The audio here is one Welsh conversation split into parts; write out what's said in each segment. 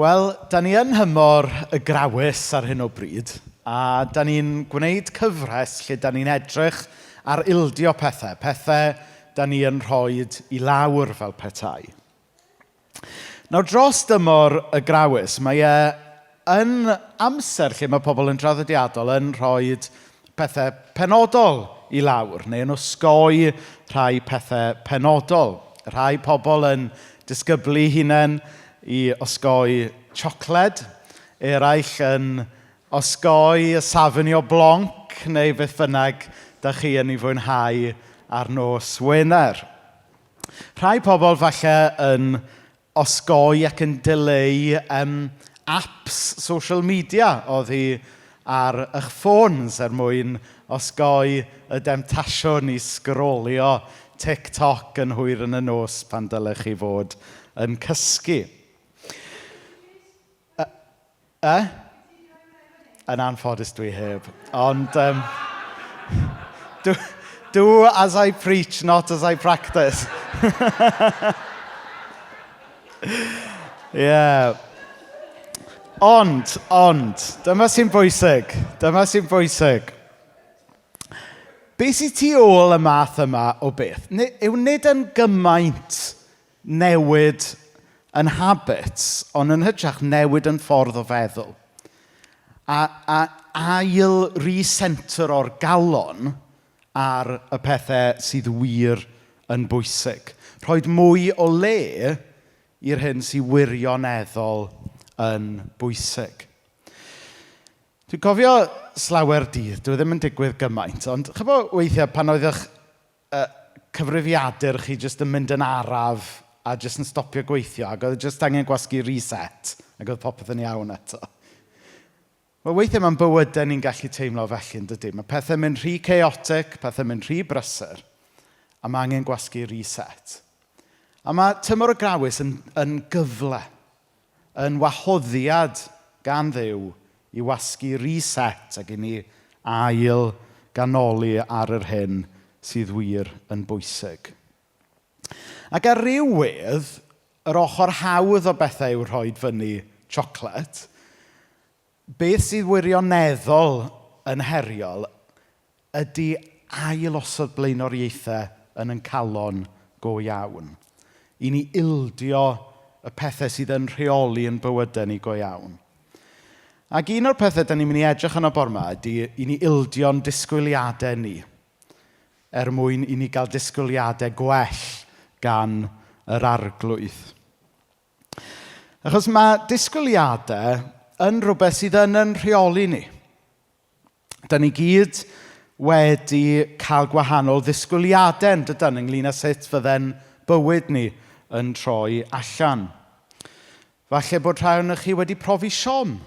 Wel, da ni yn hymor y grawys ar hyn o bryd, a da ni'n gwneud cyfres lle da ni'n edrych ar ildio pethau, pethau da ni yn rhoi i lawr fel petai. Nawr, dros dymor y grawys, mae yn amser lle mae pobl yn traddodiadol yn rhoi pethau penodol i lawr, neu yn osgoi rhai pethau penodol. Rhai pobl yn disgyblu hunain i osgoi siocled, eraill yn osgoi y safoni o blonc, neu beth bynnag da chi yn ei fwynhau ar nos Wener. Rhai pobl falle yn osgoi ac yn dileu apps social media oddi ar eich ffôns mwyn osgoi y demtasiwn i sgrolio TikTok yn hwyr yn y nos pan dylech chi fod yn cysgu. Yn anffodus dwi heb. Ond do as I preach, not as I practice. Yeah. Ond, dyma sy'n bwysig. Be sy'n tu ôl y math yma o beth? Yw nid yn gymaint newid yn habits, ond yn hytrach newid yn ffordd o feddwl. A ail re-center o'r galon ar y pethau sydd wir yn bwysig. Rhoid mwy o le i'r hyn sydd wirioneddol yn bwysig. Dwi'n cofio slawer dydd, dwi ddim yn digwydd gymaint, ond chybod weithiau pan oedd eich cyfrifiadur chi jyst yn mynd yn araf a jyst yn stopio gweithio, ac oedd jyst angen gwasgu reset, ac oedd popeth yn iawn eto. Wel, weithiau mae'n bywydau ni'n gallu teimlo felly yn dydy. Mae pethau'n mynd rhy chaotic, pethau'n mynd rhy brysur, a mae angen gwasgu reset. A mae tymor y grawys yn gyfle, yn wahoddiad gan Dduw i wasgu reset ac i ni ail ganoli ar yr hyn sydd wir yn bwysig. Ac ar ryw wedd, yr ochr hawdd o bethau yw rhoi fyny siocled, beth sydd wirioneddol yn heriol ydy ail osod blaenoriaethau yn calon go iawn. I ni ildio y pethau sydd yn rheoli yn bywydau ni go iawn. Ac un o'r pethau da ni'n mynd i edrych yn y bore yma ydy i ni ildio'n disgwyliadau ni, mwyn i ni gael disgwyliadau gwell gan yr arglwydd. Achos mae disgwyliadau yn rhywbeth sydd yn rheoli ni. Da ni gyd wedi cael gwahanol ddisgwyliadau yn dydyn ynglyn â sut fydden bywyd ni yn troi allan. Falle bod rhai ohonoch chi wedi profi siom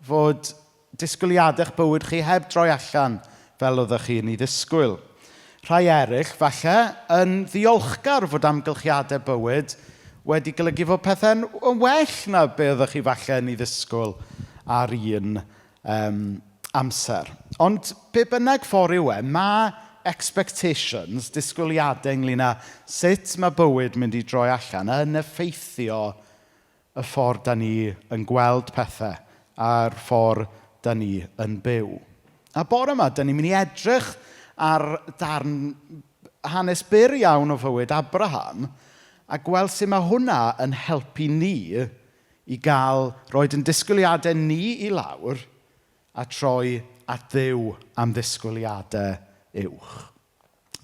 fod disgwyliadau eich bywyd chi heb droi allan fel oeddech chi'n ei ddisgwyl. Rhai eraill, falle, yn ddiolchgar fod amgylchiadau bywyd wedi golygu fod pethau'n well na be oeddech chi falle yn ei ddisgwyl ar un amser. Ond be bynnag ffordd yw mae expectations, disgwyliadau ynglyn â sut mae bywyd mynd i droi allan yn effeithio y ffordd da ni yn gweld pethau a'r ffordd da ni yn byw. A bore yma, da ni'n mynd i edrych ar darn hanes byr iawn o fywyd Abraham a gweld sut mae hwnna yn helpu ni i gael roed yn disgwyliadau ni i lawr a troi at Dduw am ddisgwyliadau uwch.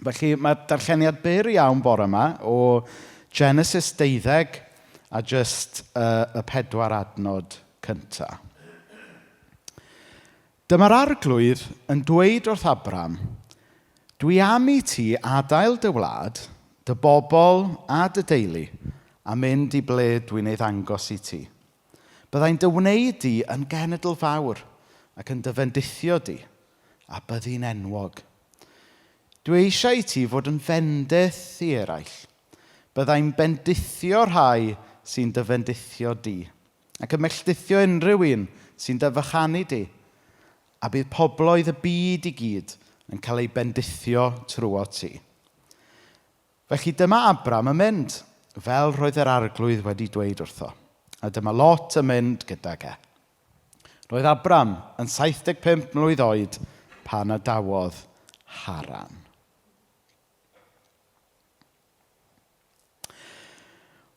Felly mae'r darlleniad byr iawn bore yma o Genesis 12 a just y 4 adnod cyntaf. Dyma'r arglwydd yn dweud wrth Abram, dwi am i ti adael dy wlad, dy bobl a dy deulu, a mynd i ble dwi'n ei ddangos i ti. Byddai'n dy wneud di yn genedl fawr ac yn dyfendithio di, a byddi'n enwog. Dwi eisiau i ti fod yn fendith i eraill. Byddai'n bendithio rhai sy'n dyfendithio di, ac yn melltithio unrhyw un sy'n dyfychanu di, a bydd pobloedd y byd i gyd yn cael ei bendithio trwy ti. Felly dyma Abram yn mynd, fel roedd yr arglwydd wedi dweud wrtho. A dyma Lot yn mynd gydag e. Roedd Abram yn 75 mlwydd oed pan adawodd Haran.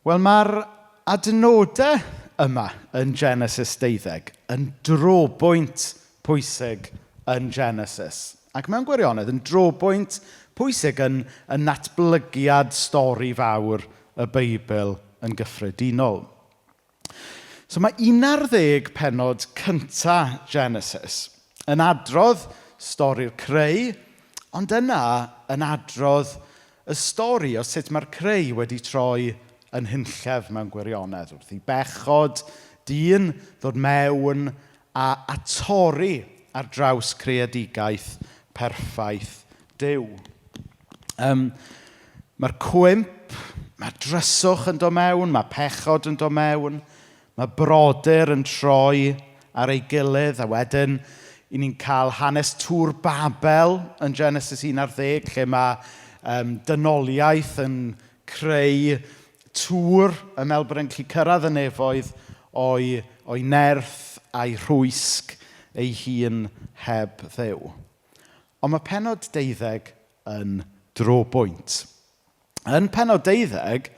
Wel, mae'r adnodau yma yn Genesis 12 yn drobwynt pwysig yn Genesis. Ac mewn gwirionedd, yn drobwynt pwysig yn natblygiad stori fawr y Beibl yn gyffredinol. So mae 11 pennod cynta Genesis yn adrodd stori'r creu, ond yna yn adrodd y stori o sut mae'r creu wedi troi yn hunllef mewn gwirionedd, wrth i bechod dyn ddod mewn a torri ar draws creadigaeth perffaith Duw. Mae'r cwymp, mae dryswch yn dod mewn, mae pechod yn dod mewn, mae brodyr yn troi ar ei gilydd, a wedyn i ni'n cael hanes tŵr Babel yn Genesis 11, lle mae dynoliaeth yn creu tŵr y Melbourne yn gallu cyrraedd y nefoedd o'i nerth a'i rhwysg ei hun heb ddew. Ond mae pennod 12 yn drobwynt. Yn pennod 12,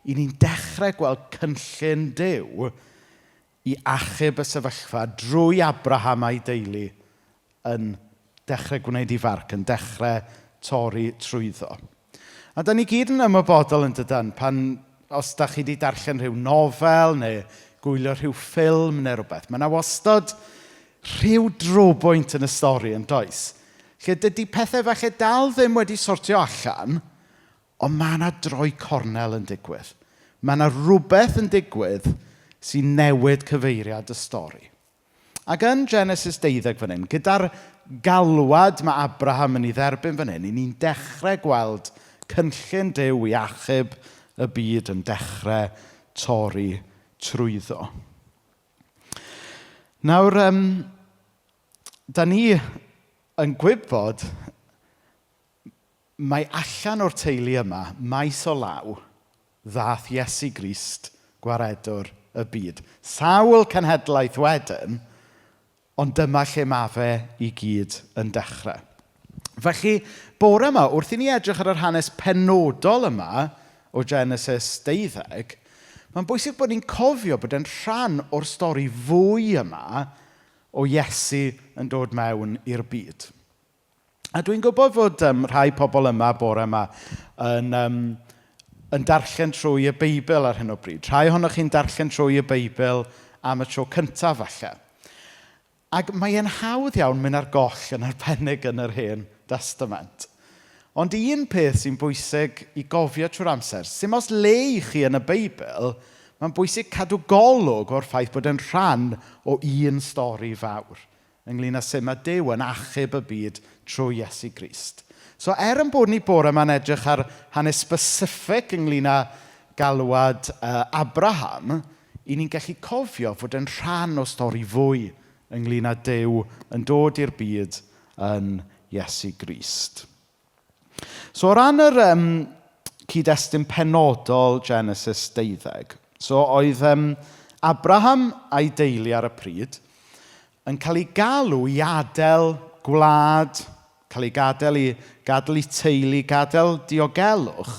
i ni'n dechrau gweld cynllun Duw i achub y sefyllfa drwy Abraham a'i deulu yn dechrau gwneud ei farc, yn dechrau torri trwyddo. A da ni gyd yn ymwybodol yn dydyn, os da chi wedi darllen rhyw nofel neu gwylio rhyw ffilm neu rhywbeth, mae yna wastad rhyw drobwynt yn y stori yn does. Lle dydy pethau falle dal ddim wedi sortio allan, ond mae yna droi cornel yn digwydd. Mae yna rhywbeth yn digwydd sy'n newid cyfeiriad y stori. Ac yn Genesis 12 fan hyn, gyda'r galwad mae Abraham yn ei dderbyn fan hyn, ni'n dechrau gweld cynllun Duw i achub y byd yn dechrau torri trwyddo. Nawr, da ni yn gwybod mae allan o'r teulu yma, maes o law, ddaeth Iesu Grist, gwaredwr y byd. Sawl cenhedlaeth wedyn, ond dyma lle mae fe i gyd yn dechrau. Felly, bore yma, wrth i ni edrych ar yr hanes penodol yma o Genesis 12, mae'n bwysig bod ni'n cofio bod e'n rhan o'r stori fwy yma o Iesu yn dod mewn i'r byd. A dwi'n gwybod fod rhai pobl yma bore yma yn darllen trwy y Beibl ar hyn o bryd. Rhai ohonoch chi'n darllen trwy y Beibl am y tro cyntaf falle. Ac mae'n hawdd iawn mynd ar goll yn arbennig yn yr Hen Testament. Ond un peth sy'n bwysig i gofio trwy'r amser, sy'n os le i chi yn y Beibl, mae'n bwysig cadw golwg o'r ffaith bod yn rhan o un stori fawr, ynglŷn â sut mae Duw yn achub y byd trwy Iesu Grist. So yn bod ni bore yma'n edrych ar hanes specific ynglŷn â galwad Abraham, i ni'n gallu cofio fod yn rhan o stori fwy ynglŷn â Duw yn dod i'r byd yn Iesu Grist. So o ran yr cyd-destun penodol Genesis 12, so oedd Abraham a'i deulu ar y pryd yn cael ei galw i adael gwlad, cael ei gadael i teulu, gadael diogelwch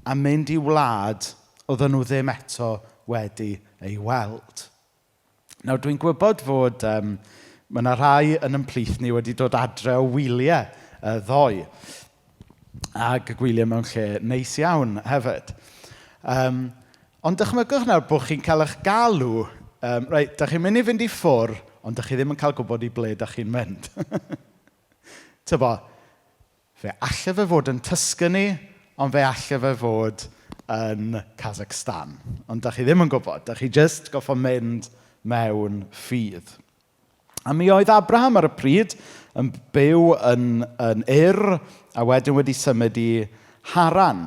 a mynd i wlad oedden nhw ddim eto wedi ei weld. Nawr dwi'n gwybod fod mae yna rhai yn ymplith ni wedi dod adre o wyliau ddoe. Ac y gwyliau mewn lle neis iawn hefyd. Ond dychmygwch nawr bod chi'n cael eich galw, da chi'n mynd i fynd i ffwr, ond da chi ddim yn cael gwybod i ble da chi'n mynd. Tybo, fe alle fe fod yn Tuscany, ond fe alle fe fod yn Kazakhstan. Ond da chi ddim yn gwybod, da chi just goffo mynd mewn ffydd. A mi oedd Abraham ar y pryd yn byw yn a wedyn wedi symud i Haran.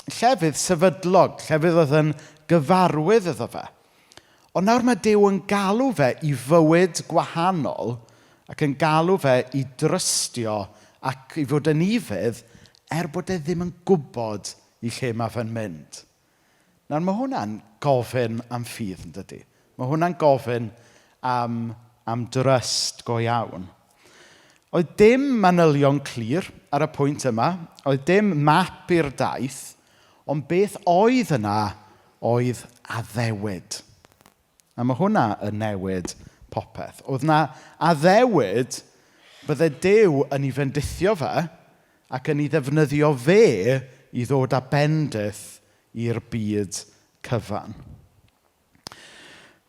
Llefydd sefydlog, llefydd oedd yn gyfarwydd iddo fe. Ond nawr mae Duw yn galw fe i fywyd gwahanol ac yn galw fe i drystio ac i fod yn ifydd bod e ddim yn gwybod i lle mae fe'n mynd. Nawr mae hwnna'n gofyn am ffydd yn dydy. Mae hwnna'n gofyn am dryst go iawn. Oedd dim manylion clir ar y pwynt yma, oedd dim map i'r daith, ond beth oedd yna oedd addewid. A mae hwnna yn newid popeth. Oedd yna addewid bydde Duw yn ei fendithio fe ac yn ei ddefnyddio fe i ddod â bendith i'r byd cyfan.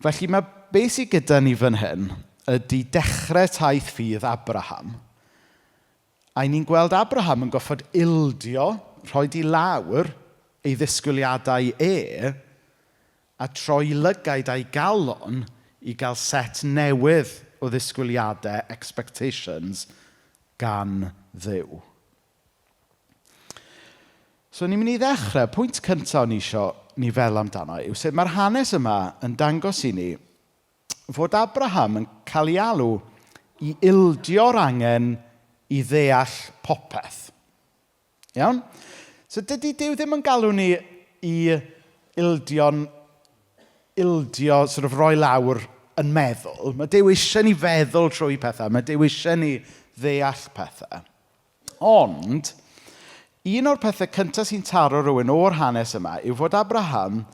Felly mae beth sydd gyda ni fan hyn ydy dechrau taith ffydd Abraham. A ni'n gweld Abraham yn goffod ildio, rhoi di lawr ei ddisgwyliadau a troi lygaid a'i galon i gael set newydd o ddisgwyliadau, expectations, gan Dduw. So ni'n mynd i ddechrau, pwynt cyntaf ni eisiau ni fel amdano yw sut mae'r hanes yma yn dangos i ni fod Abraham yn cael ei alw i ildio'r angen i ddeall popeth. Iawn? So dydy Duw ddim yn galw ni i ildio, sort of roi lawr yn meddwl. Mae Duw eisiau ni feddwl trwy pethau. Mae Duw eisiau ni ddeall pethau. Ond, un o'r pethau cyntaf sy'n taro rhywun o'r hanes yma yw fod Abraham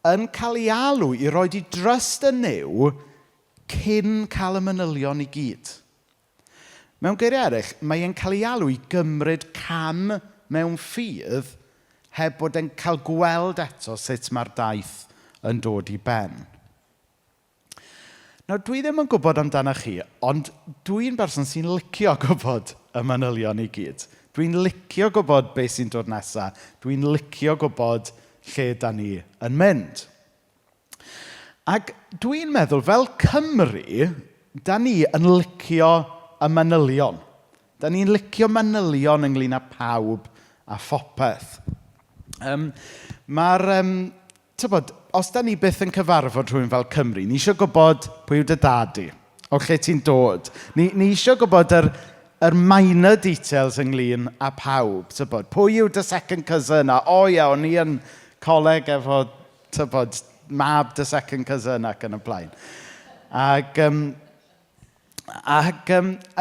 yn cael ei alw i roi di dryst yn Duw cyn cael y manylion i gyd. Mewn geiriau eraill, mae e'n cael ei alw i gymryd cam mewn ffydd heb bod e'n cael gweld eto sut mae'r daith yn dod i ben. Nawr, dwi ddim yn gwybod amdano chi, ond dwi'n berson sy'n licio gwybod y manylion i gyd. Dwi'n licio gwybod beth sy'n dod nesaf. Dwi'n licio gwybod lle da ni yn mynd. Ac dwi'n meddwl, fel Cymru, da ni yn licio y manylion. Da ni'n licio manylion ynglyn â pawb a phopeth. Os da ni byth yn cyfarfod rhywun fel Cymru, ni eisiau gwybod pwy yw dy dadu, o lle ti'n dod. Ni eisiau gwybod yr minor details ynglyn â pawb. Pwy yw dy second cousin a o ia, o'n i yn coleg efo mab dy second cousin ac yn y blaen. Ac a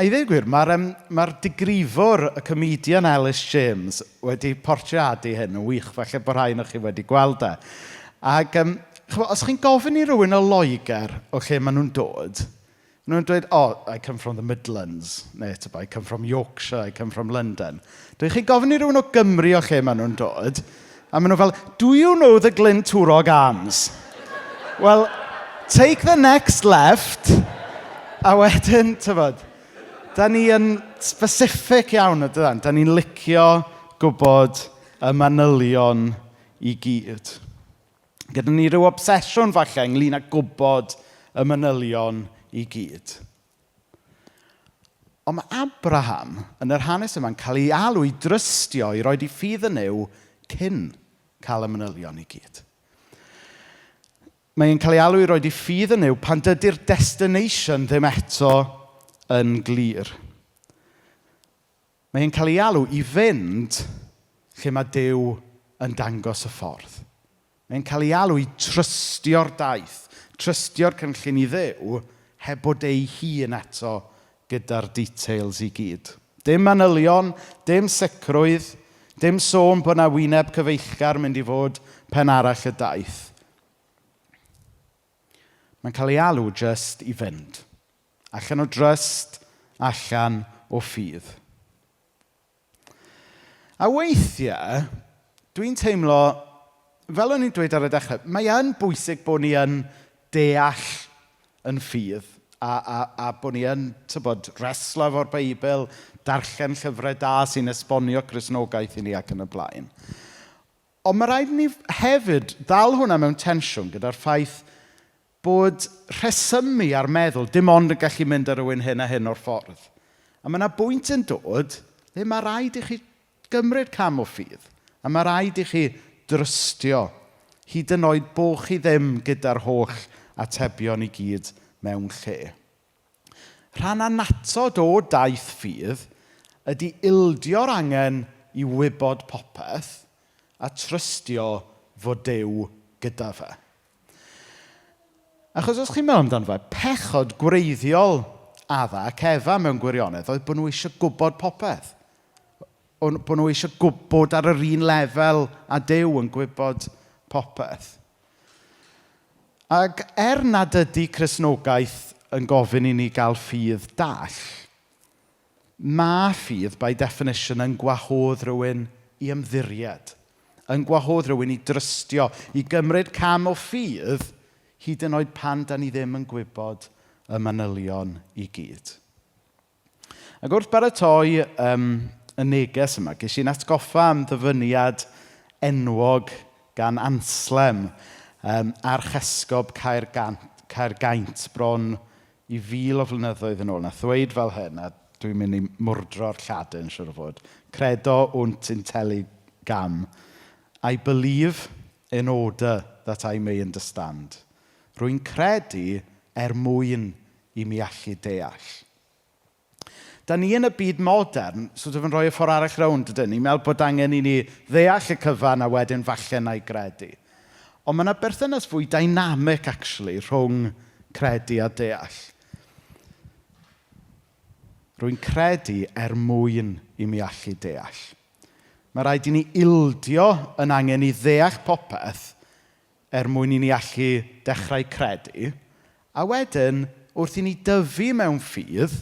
i ddweud gwir, mae'r digrifwr, y comedian Ellis James, wedi portreadu hyn yn wych, falle bod rhai o'ch chi wedi gweld e. Ac os chi'n gofyn i rywun o Loegr o lle maen nhw'n dod, maen nhw'n dweud, I come from the Midlands, neu I come from Yorkshire, I come from London. Dwi'n chi'n gofyn i rywun o Gymru o lle maen nhw'n dod, a maen nhw fel, do you know the Glynturog Arms? Well, take the next left, a wedyn, da ni yn specific iawn ydydan. Da ni'n licio gwybod y manylion i gyd. Gyda ni rhyw obsesiwn falle ynglyn â gwybod y manylion i gyd. Ond mae Abraham yn yr hanes yma'n cael ei alw i drystio i roi di ffydd yn Duw cyn cael y manylion i gyd. Mae'n cael ei alw i roi di ffydd yn Duw pan dydy'r destination ddim eto yn glir. Mae'n cael ei alw i fynd lle mae Duw yn dangos y ffordd. Mae'n cael ei alw i trystio'r daith, trystio'r cynllun i Dduw, heb bod ei hun eto gyda'r details i gyd. Dim manylion, dim sicrwydd, dim sôn bod na wyneb cyfeillgar mynd i fod pen arall y daith. Mae'n cael ei alw jyst i fynd. Allan o dryst, allan o ffydd. A weithiau, dwi'n teimlo, fel o'n i'n dweud ar y dechrau, mae yn bwysig bod ni yn deall yn ffydd a bod ni yn, reslo efo'r Beibl, darllen llyfrau da sy'n esbonio Cristnogaeth i ni ac yn y blaen. Ond mae rhaid ni hefyd ddal hwnna mewn tensiwn gyda'r ffaith bod rhesymu ar meddwl dim ond yn gallu mynd ar rywun hyn a hyn o'r ffordd. A mae yna bwynt yn dod lle mae rhaid i chi gymryd cam o ffydd. A mae rhaid i chi drystio hyd yn oed bod chi ddim gyda'r holl atebion i gyd mewn lle. Rhan anatod o daith ffydd ydy ildio'r angen i wybod popeth a trystio fod Duw gyda fe. Achos os chi'n meddwl amdano fe, pechod gwreiddiol Adda ac Efa mewn gwirionedd oedd bod nhw eisiau gwybod popeth. Bod nhw eisiau gwybod ar yr un lefel a Duw yn gwybod popeth. Ac nad ydy Cristnogaeth yn gofyn i ni gael ffydd dall, mae ffydd, by definition, yn gwahodd rhywun i ymddiried, yn gwahodd rhywun i drystio, i gymryd cam o ffydd, hyd yn oed pan da ni ddim yn gwybod y manylion i gyd. Ac wrth baratoi y neges yma, ges i'n atgoffa am ddyfyniad enwog gan Anslem ar chesgob Caergaint bron i 1000 o flynyddoedd yn ôl. Na ddweud fel hyn, a dwi'n mynd i mwrdro'r Lladin, siwr o fod. Credo unt intelligam. I believe in order that I may understand. Rwy'n credu mwyn i mi allu deall. Da ni yn y byd modern, sort of yn rhoi y ffordd arall rownd ydyn ni, meddwl bod angen i ni ddeall y cyfan a wedyn falle na'i gredu. Ond mae yna berthynas fwy dynamic, actually, rhwng credu a deall. Rwy'n credu mwyn i mi allu deall. Mae rhaid i ni ildio yn angen i ddeall popeth mwyn i ni allu dechrau credu, a wedyn, wrth i ni dyfu mewn ffydd,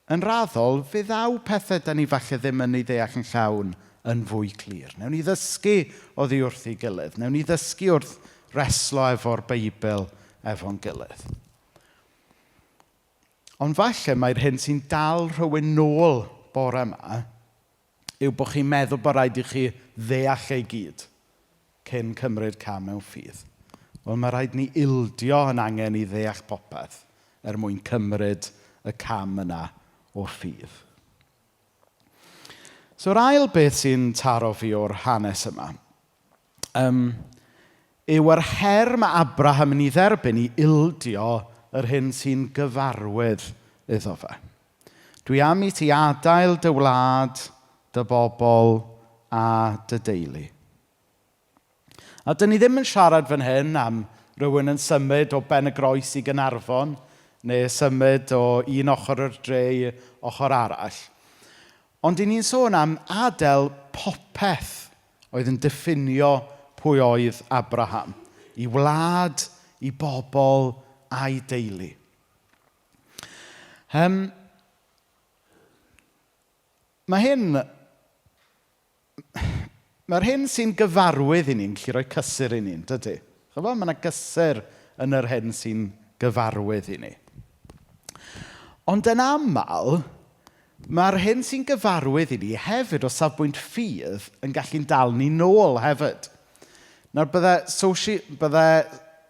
yn raddol, fe ddaw pethau da ni falle ddim yn ei ddeall yn llawn yn fwy clir. Newn ni ddysgu oddi wrth ei gilydd. Newn ni ddysgu wrth reslo efo'r Beibl efo'n gilydd. Ond falle mae'r hyn sy'n dal rhywun nôl bore yma yw bod chi'n meddwl bod rhaid i chi ddeall ei gyd cyn cymryd cam mewn ffydd. Wel, mae rhaid ni ildio yn angen i ddeall popeth mwyn cymryd y cam yna o'r ffydd. So'r ail beth sy'n taro fi o'r hanes yma yw yr her mae Abraham yn ei dderbyn i ildio yr hyn sy'n gyfarwydd iddo fe. Dwi am i ti adael dy wlad, dy bobl a dy deulu. A dyn ni ddim yn siarad fan hyn am rhywun yn symud o Ben y Groes i Gaernarfon, neu symud o un ochr o'r dre i ochr arall. Ond ni'n sôn am adael popeth oedd yn diffinio pwy oedd Abraham. I wlad, i bobl a'i deulu. Mae'r hyn sy'n gyfarwydd i ni'n gallu rhoi cysur i ni'n, dydy? Mae yna gysur yn yr hyn sy'n gyfarwydd i ni. Ond yn aml, mae'r hyn sy'n gyfarwydd i ni hefyd o safbwynt ffydd yn gallu'n dal ni nôl hefyd. Nawr bydde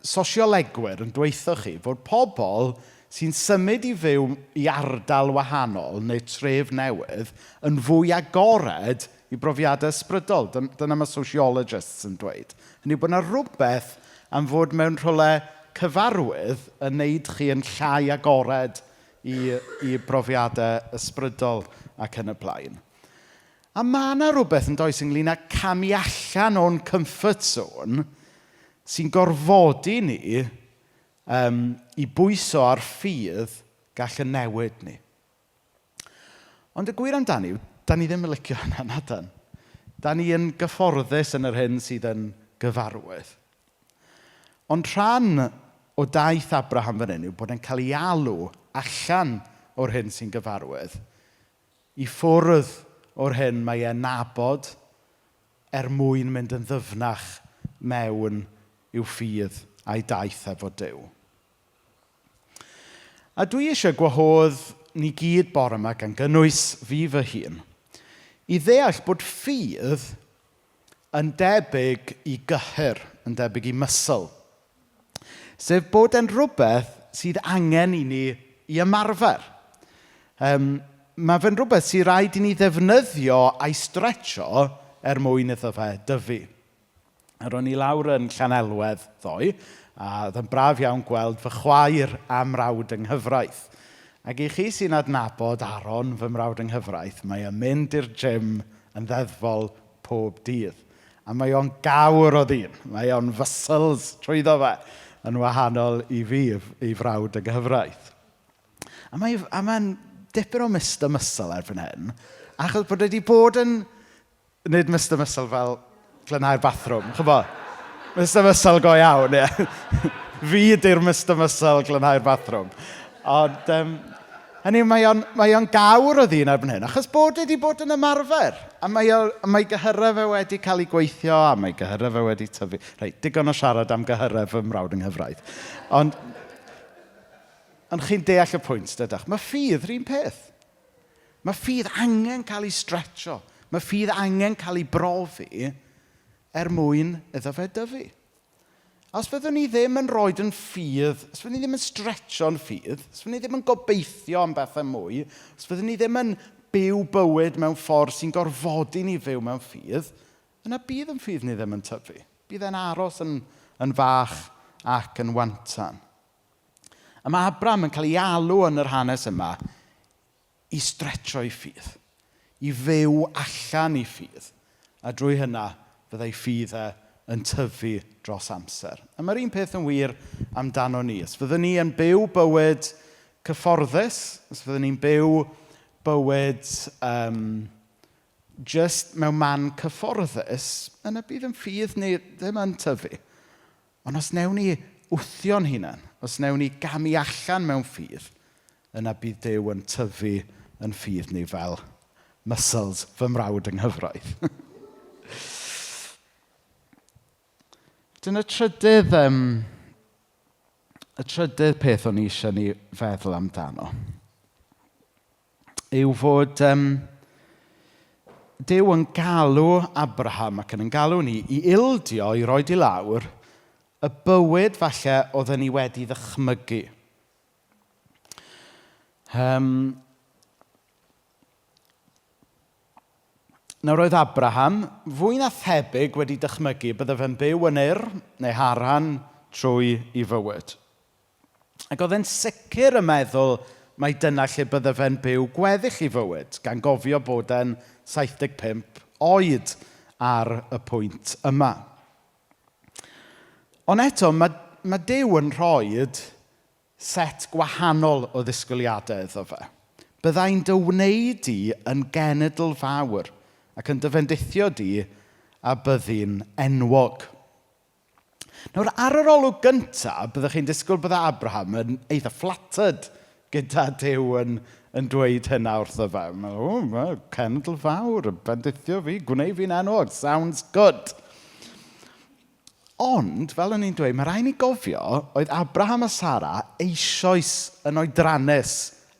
sosiolegwyr yn dweutho chi fod pobl sy'n symud i fyw i ardal wahanol neu tref newydd yn fwy agored i brofiadau ysbrydol. Dyna mae sociologists yn dweud. Hynny yw bod yna rhywbeth am fod mewn rhywle cyfarwydd yn neud chi yn llai agored i brofiadau ysbrydol ac yn y blaen. A mae yna rhywbeth yn does ynglyn â camu allan o'n comfort zone sy'n gorfodi ni i bwyso ar ffydd gall y newid ni. Ond y gwir amdani, da ni ddim yn licio hynna nadan. Da ni yn gyfforddus yn yr hyn sydd yn gyfarwydd. Ond rhan o daith Abraham fan hyn yw bod e'n cael ei alw allan o'r hyn sy'n gyfarwydd, i ffwrdd o'r hyn mae e'n nabod mwyn mynd yn ddyfnach mewn i'w ffydd a'i daith efo Duw. A dwi eisiau gwahodd ni gyd bore yma gan gynnwys fi fy hun i ddeall bod ffydd yn debyg i gyhyr, yn debyg i mysl. Sef bod e'n rhywbeth sydd angen i ni i ymarfer. Mae fe'n rhywbeth sydd rhaid i ni ddefnyddio a'i stretcho mwyn iddo fe dyfu. Ro'n i lawr yn Llanelwedd ddoe, a oedd yn braf iawn gweld fy chwaer a mrawd yng nghyfraith. Ac i chi sy'n adnabod Aron, fy mrawd yng nghyfraith, mae e'n mynd i'r gym yn ddeddfol pob dydd. A mae o'n gawr o ddyn. Mae o'n fysls trwyddo fe yn wahanol i fi, i frawd y gyfraith. A mae'n dipyn o Mr Muscle erbyn hyn, achos bod wedi bod yn, nid Mr Muscle fel glanhau'r bathroom, chyfo? Mr Muscle go iawn, ie. Fi di'r Mr Muscle glanhau'r bathroom. Ond, hynny, mae o'n gawr o ddyn erbyn hyn, achos bod wedi bod yn ymarfer. A mae gyhyrau fe wedi cael ei gweithio, a mae gyhyrau fe wedi tyfu. Reit, digon o siarad am gyhyrau fy mrawd yng Nghyfraith. Ond chi'n deall y pwynt, dydych. Mae ffydd rhywun peth. Mae ffydd angen cael ei stretcho. Mae ffydd angen cael ei brofi mwyn iddo fe dyfu. Os byddwn ni ddim yn rhoi yn ffydd, os byddwn ni ddim yn stretcho'n ffydd, os byddwn ni ddim yn gobeithio am bethau mwy, os byddwn ni ddim yn byw bywyd mewn ffordd sy'n gorfodi ni fyw mewn ffydd, yna bydd yn ffydd ni ddim yn tyfu. Bydd e'n aros yn fach ac yn wantan. A mae Abram yn cael ei alw yn yr hanes yma i stretcho ei ffydd, i fyw allan ei ffydd, a drwy hynna byddai ffydd yn tyfu dros amser. A mae'r un peth yn wir amdano ni. Os fyddwn ni yn byw bywyd cyfforddus, os fyddwn ni'n byw bywyd just mewn man cyfforddus, yna bydd yn ffydd ni ddim yn tyfu. Ond os newn ni wthio'n hunan, os newn ni gamu allan mewn ffydd, yna bydd Duw yn tyfu yn ffydd ni fel muscles fy mrawd yng Nghyfraith. Dyna y trydydd peth o'n i eisiau ni feddwl amdano. Yw fod Duw yn galw Abraham ac yn galw ni i ildio, i roed i lawr, y bywyd falle oedden ni wedi ddychmygu. Nawr oedd Abraham fwy na thebyg wedi dychmygu bydde fe'n byw yn Ur neu Haran trwy i fywyd. Ac oedd e'n sicr yn meddwl mai dyna lle bydde fe'n byw gweddill i fywyd, gan gofio bod e'n 75 oed ar y pwynt yma. Ond eto, mae Duw yn rhoi set gwahanol o ddisgwyliadau iddo fe. Byddai'n dy wneud i yn genedl fawr, ac yn dyfendithio di a byddi'n enwog. Nawr, ar yr olwg gyntaf, byddwch chi'n disgwyl bydda Abraham yn eitha flattered gyda Duw yn dweud hynna wrtho fe. Cenedl fawr, bendithio fi, gwneud fi'n enwog, sounds good. Ond, fel o'n i'n dweud, mae rhaid ni gofio, oedd Abraham a Sara eisoes yn oedrannus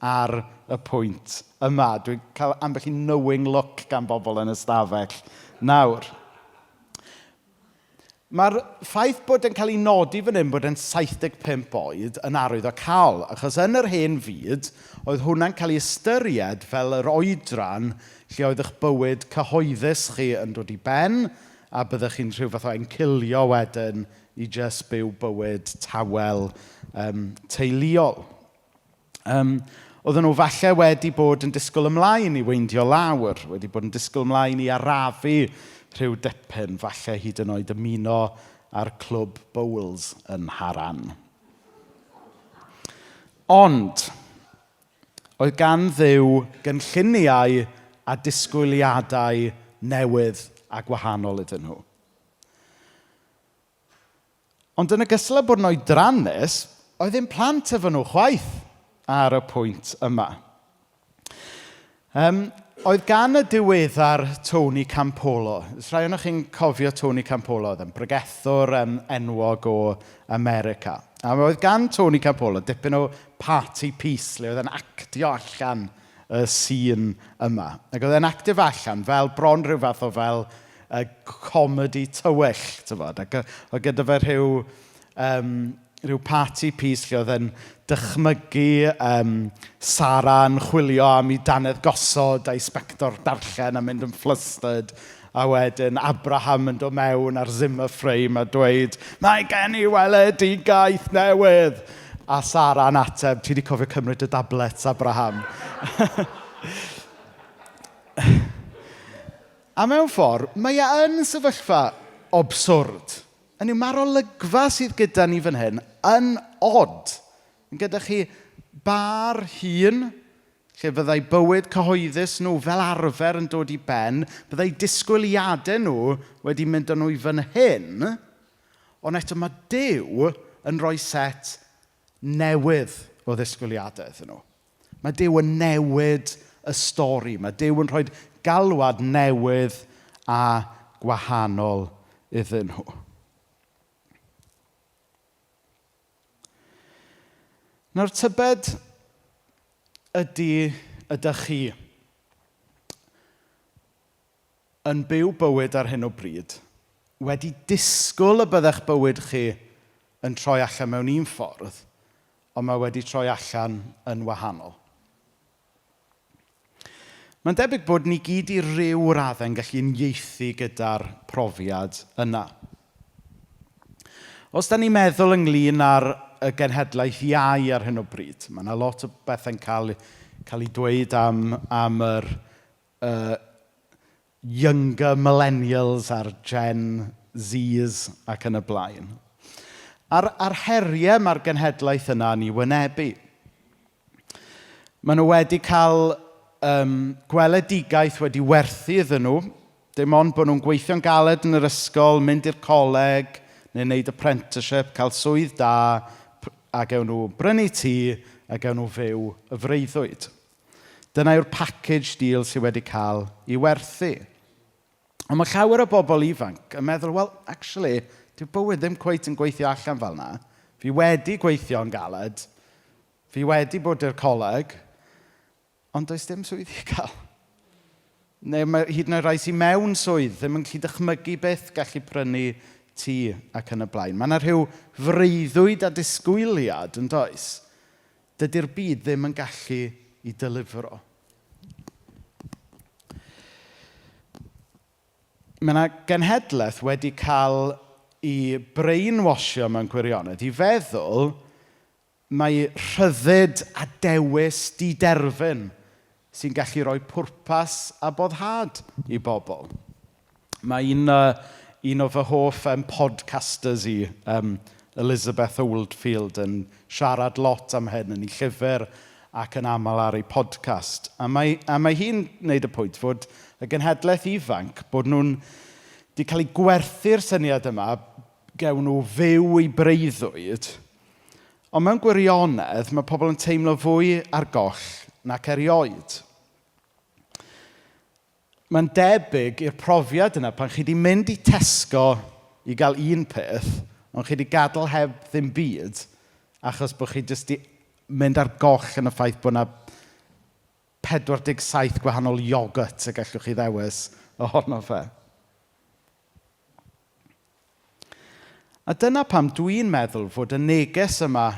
ar y pwynt yma. Dwi'n cael ambell i knowing look gan bobl yn y stafell nawr. Mae'r ffaith bod yn cael ei nodi fan hyn bod yn 75 oed yn arwydd o cael, achos yn yr hen fyd, oedd hwnna'n cael ei ystyried fel yr oedran lle oedd eich bywyd cyhoeddus chi yn dod i ben, a byddwch chi'n rhyw fath o encilio wedyn i just byw bywyd tawel teuluol. Oedden nhw falle wedi bod yn disgwyl ymlaen i weindio lawr, wedi bod yn disgwyl ymlaen i arafu rhyw dipyn, falle hyd yn oed ymuno ar clwb bowls yn Haran. Ond, oedd gan Dduw gynlluniau a disgwyliadau newydd a gwahanol iddyn nhw. Ond yn ogystal â bod yn oedrannus, oedd ddim plant efo nhw chwaith ar y pwynt yma. Oedd gan y diweddar Tony Campolo. Rhai o'ch chi'n cofio Tony Campolo, oedd yn bregethwr enwog o America. A oedd gan Tony Campolo dipyn o party piece, le oedd yn actio allan y scene yma. Ac oedd e'n actif allan fel bron rhyw fath o fel comedy tywyll, ac oedd gyda fe rhyw party piece lle oedd yn dychmygu Sara yn chwilio am ei dannedd gosod a'i spector darllen a mynd yn flustered, a wedyn Abraham yn dod mewn ar Zimmer frame a dweud, mae gen i weledigaeth newydd. A Sara yn ateb, ti wedi cofio cymryd y tablets, Abraham. A mewn ffordd, mae e yn sefyllfa obswrd. Hynny yw, mae'r olygfa sydd gyda ni fan hyn yn od. Gyda chi bar hŷn, lle fyddai bywyd cyhoeddus nhw fel arfer yn dod i ben, byddai disgwyliadau nhw wedi mynd â nhw i fan hyn, ond eto mae Duw yn rhoi set newydd o ddisgwyliadau iddyn nhw. Mae Duw yn newid y stori. Mae Duw yn rhoi galwad newydd a gwahanol iddyn nhw. Nawr tybed ydych chi yn byw bywyd ar hyn o bryd, wedi disgwyl y byddech bywyd chi yn troi allan mewn un ffordd, ond mae wedi troi allan yn wahanol. Mae'n debyg bod ni gyd i ryw raddau'n gallu uniaethu gyda'r profiad yna. Os da ni'n meddwl ynglyn ar y genhedlaeth iau ar hyn o bryd, mae yna lot o bethau'n cael eu dweud am yr younger millennials a'r Gen Zs ac yn y blaen. A'r heriau mae'r genhedlaeth yna ni wynebu. Maen nhw wedi cael gweledigaeth wedi werthu iddyn nhw, dim ond bod nhw'n gweithio'n galed yn yr ysgol, mynd i'r coleg, neu wneud apprenticeship, cael swydd da, a gawn nhw brynu tŷ, a gawn nhw fyw y freuddwyd. Dyna yw'r package deal sydd wedi cael ei werthu. Ond mae llawer o bobl ifanc yn meddwl, wel, actually, dyw bywyd ddim cweit yn gweithio allan fel yna. Fi wedi gweithio'n galed, fi wedi bod i'r coleg, ond does dim swydd i gael. Neu hyd yn oed rai sy'n mewn swydd ddim yn gallu dychmygu beth gallu prynu tŷ ac yn y blaen. Mae yna rhyw freuddwyd a disgwyliad yn does. Dydy'r byd ddim yn gallu ei delifro. Mae yna genhedlaeth wedi cael ei brainwashio mewn gwirionedd i feddwl mae rhyddid a dewis di-derfyn sy'n gallu rhoi pwrpas a boddhad i bobl. Mae un o fy hoff podcasters i, Elizabeth Oldfield, yn siarad lot am hyn yn ei llyfr ac yn aml ar ei podcast. A mae hi'n gwneud y pwynt fod y genhedlaeth ifanc, bod nhw'n wedi cael ei gwerthu'r syniad yma, gewn nhw fyw i breuddwyd. Ond mewn gwirionedd, mae pobl yn teimlo fwy ar goll nac erioed. Mae'n debyg i'r profiad yna pan chi wedi mynd i Tesco i gael un peth, ond chi wedi gadael heb ddim byd, achos bod chi jyst wedi mynd ar goll yn y ffaith bod yna 47 gwahanol iogurt y gallwch chi ddewis ohono fe. A dyna pam dwi'n meddwl fod y neges yma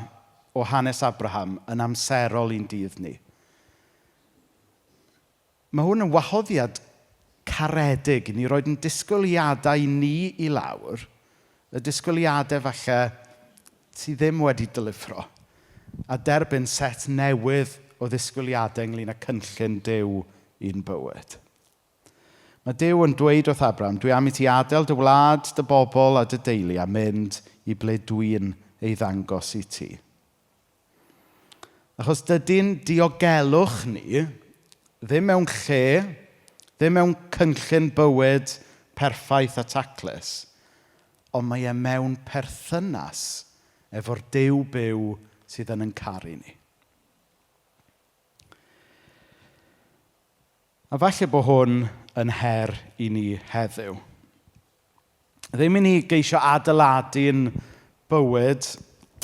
o hanes Abraham yn amserol i'n dydd ni. Mae hwn yn wahoddiad caredig i ni roed yn disgwyliadau ni i lawr, y disgwyliadau falle sydd ddim wedi delifro, a derbyn set newydd o ddisgwyliadau ynglyn â cynllun Duw i'n bywyd. Mae Duw yn dweud wrth Abraham, dwi am i ti adael dy wlad, dy bobl a dy deulu a mynd i ble dwi'n ei ddangos i ti. Achos dydy'n diogelwch ni ddim mewn lle, ddim mewn cynllun bywyd perffaith a taclus, ond mae e mewn perthynas efo'r Duw byw sydd yn caru ni. A falle bod hwn yn her i ni heddiw. Ddim i ni geisio adeiladu'n bywyd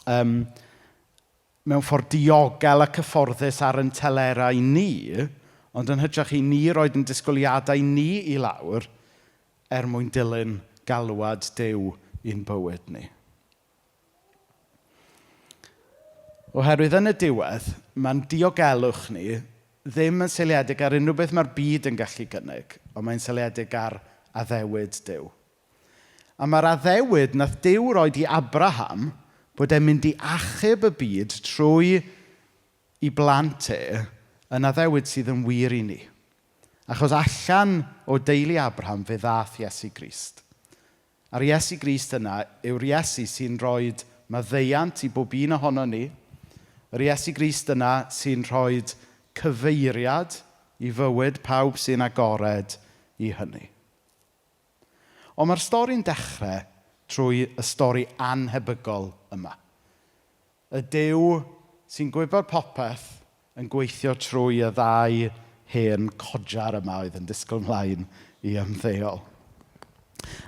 mewn ffordd diogel a cyfforddus ar yn telera i ni, ond yn hytrach i ni roed yn disgwyliadau ni i lawr mwyn dilyn galwad Duw i'n bywyd ni. Oherwydd yn y diwedd, mae'n diogelwch ni ddim yn seiliedig ar unrhyw beth mae'r byd yn gallu gynnig, ond mae'n seiliedig ar addewid Duw. A mae'r addewid nath Duw roed i Abraham bod e'n mynd i achub y byd trwy i blant yn addewid sydd yn wir i ni. Achos allan o deulu Abraham fe ddaeth Iesu Grist. A'r Iesu Grist yna yw'r Iesu sy'n rhoi maddeuant i bob un ohono ni. Yr Iesu Grist yna sy'n rhoi cyfeiriad i fywyd pawb sy'n agored i hynny. Ond mae'r stori'n dechrau trwy y stori anhebygol yma. Y Duw sy'n gwybod popeth yn gweithio trwy y ddau hen codjar yma oedd yn disgwyl ymlaen i ymddeol.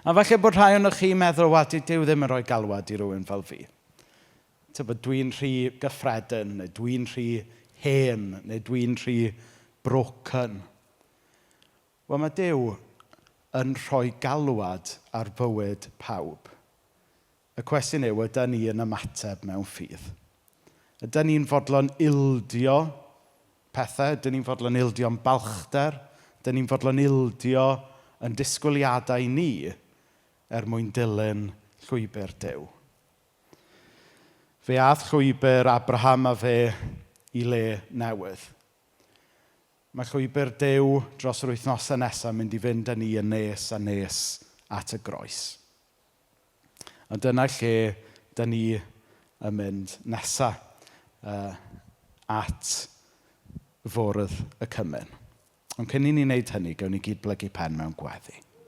A falle bod rhai o'ch chi'n meddwl, wel, Duw ddim yn rhoi galwad i rywun fel fi. Tybod, dwi'n rhy gyffredin, neu dwi'n rhy hen, neu dwi'n rhy broken. Wel, mae Duw yn rhoi galwad ar bywyd pawb. Y cwestiwn yw, ydy ni yn ymateb mewn ffydd? Ydyn ni'n fodlon ildio pethau? Ydyn ni'n fodlon ildio'n balchder? Ydyn ni'n fodlon ildio yn disgwyliadau ni mwyn dilyn llwybr Duw? Fe aeth llwybr Abraham a fe i le newydd. Mae llwybr Duw dros yr wythnosau nesaf mynd i fynd â ni yn nes a nes at y groes. A dyna lle dyn ni yn mynd nesaf at fwrdd y cymun. Ond cyn i ni wneud hynny, gawn ni gyd blygu pen mewn gweddi.